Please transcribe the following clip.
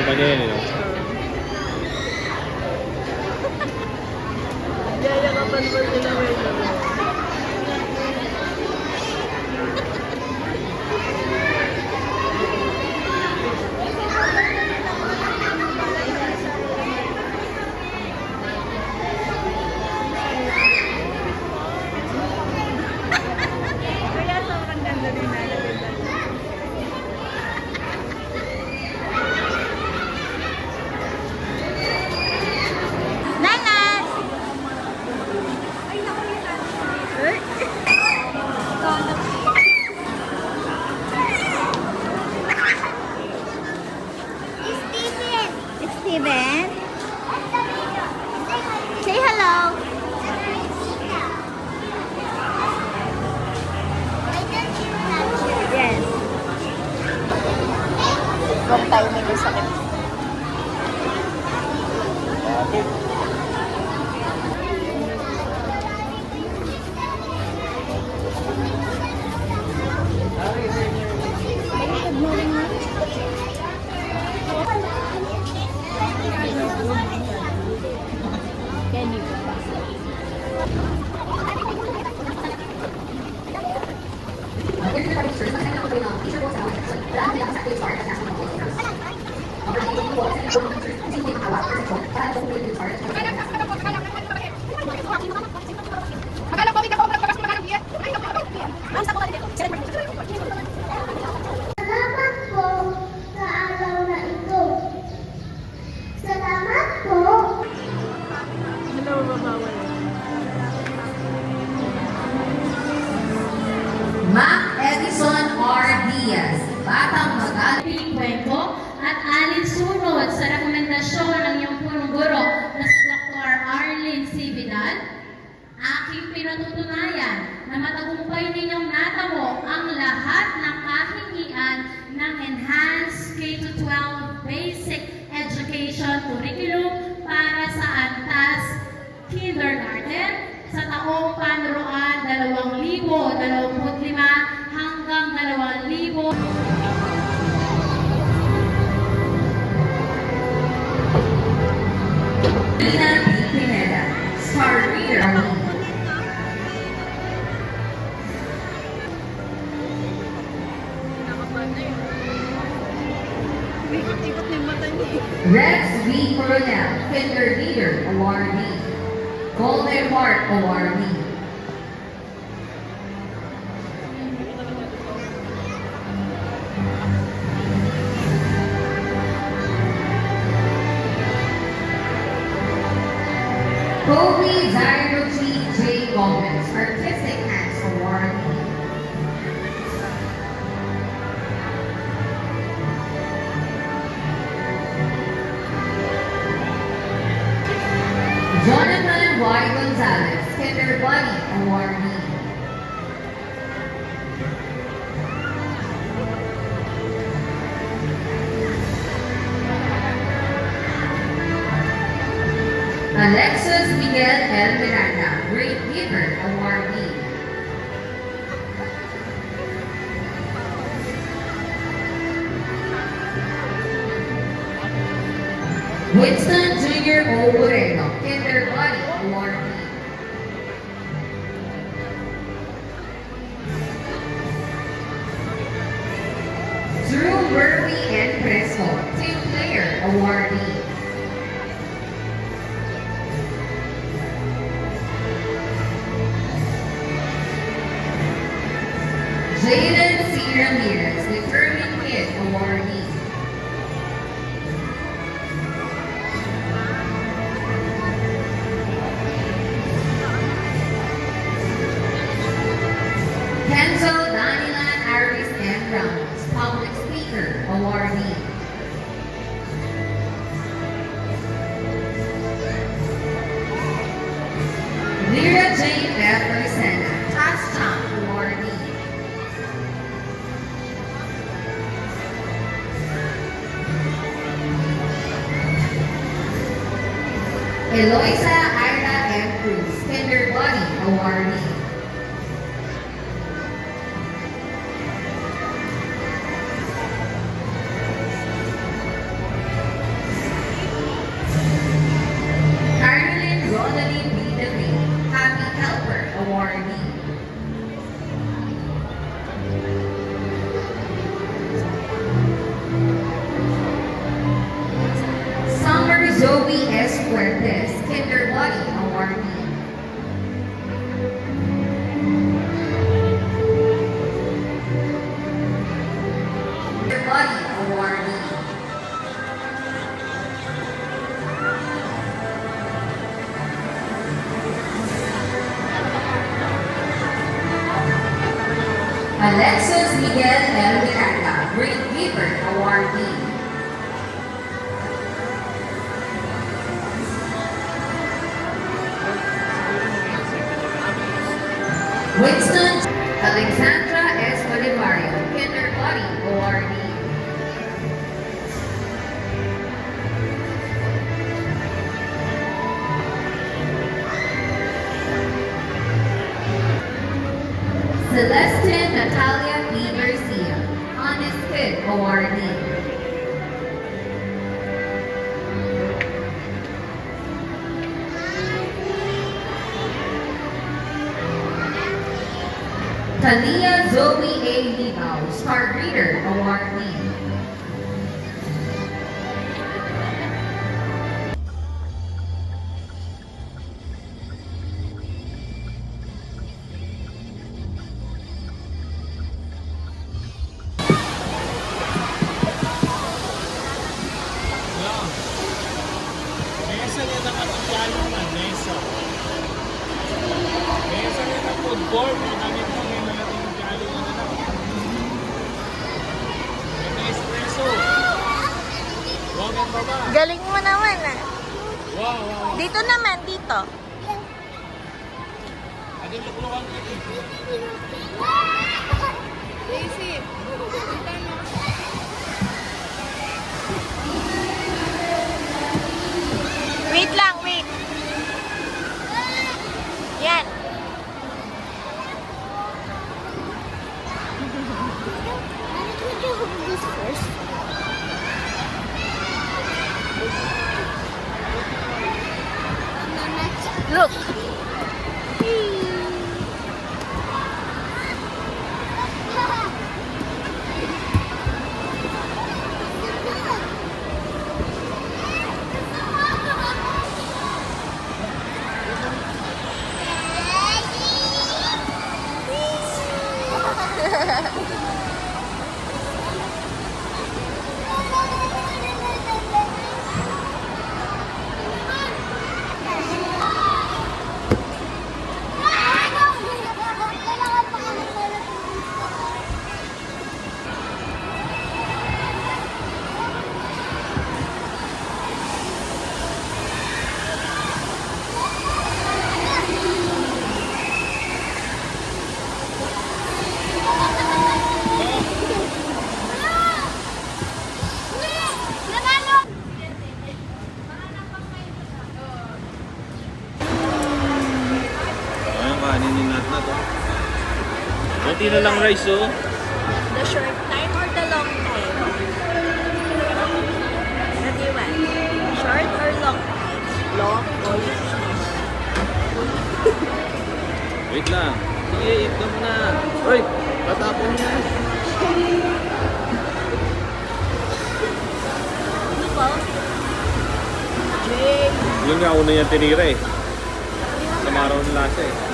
pa din, no? Yayakapan mo sila may laro. Kaya sobrang ganda din natin. Nanas! It's Steven. Say hello. Yes. Wrong timing yung sakit. Good morning, ma'am. Kenny ko pa. Salamat po sa araw na ito. Salamat po. Hello, babawal. Mac Edison R. Diaz, Batang Magaling Kwento at alinsunod sa rekomendasyon ng iyong punong guro na si Dr. Arlene C. Vidal, aking pinatutunayan na matagumpay ninyong natamo ang lahat ng kahingian ng Enhanced K-12 Basic Education Curriculum para sa Antas Kindergarten sa taong panuruan 2025 hanggang 2000. Lina P. Pineda, Star Reader. Nakapan na yun. Ikot-ikot na yung mata niya eh. Rex V. Coronel, Kinder Leader Awardee. Golden Heart Awardee. Kobe Zairochi J. Gomez, Artistic Hands Awardee. Jonathan Y. Gonzalez, Kinder Buddy Awardee. Alexis Miguel L. Miranda, Great Giver Awardee. Winston Jr. O. Moreno, Kinder Buddy Awardee. Drew Murphy and Crespo, Team Player Awardee. Jaden C. Ramirez, Determined Kid Awardee. Kenzo Danilan Aris M. Ramos, Public Speaker Awardee. Lyra Jane F. Lucena, Touchdown Awardee. Eloisa Ira M. Cruz, Kinder Buddy Awardee. Alexis Miguel Miranda, Great Giver Awardee. Winston Alexandra S. Bolivario, Kindergarten Awardee. Celestin Natalia E. Garcia, Honest Kid Awardee. Talia Zoe A. Libao, Star Reader Awardee. Mesa niya na kapityalo man, mesa. Mesa niya na football, may gamit mo may malaking kapityalo na na. May na espresso. Huwag ang baba. Galing mo naman ah. Wow, wow. Dito naman, dito. Ano yung luklukan kita? Daisy. Wait lang, wait. Yan. This first. Look. Ayun, kanin ni Nat Nat. Kunti na lang rice, oh. The short time or the long time? What do you want? Short or long time? Long or Wait lang. Sige, ito mo na. Uy, patapon niya. Ano po? Jay. Yun nga, una niya tinira eh. Sa maraw ng lasa eh.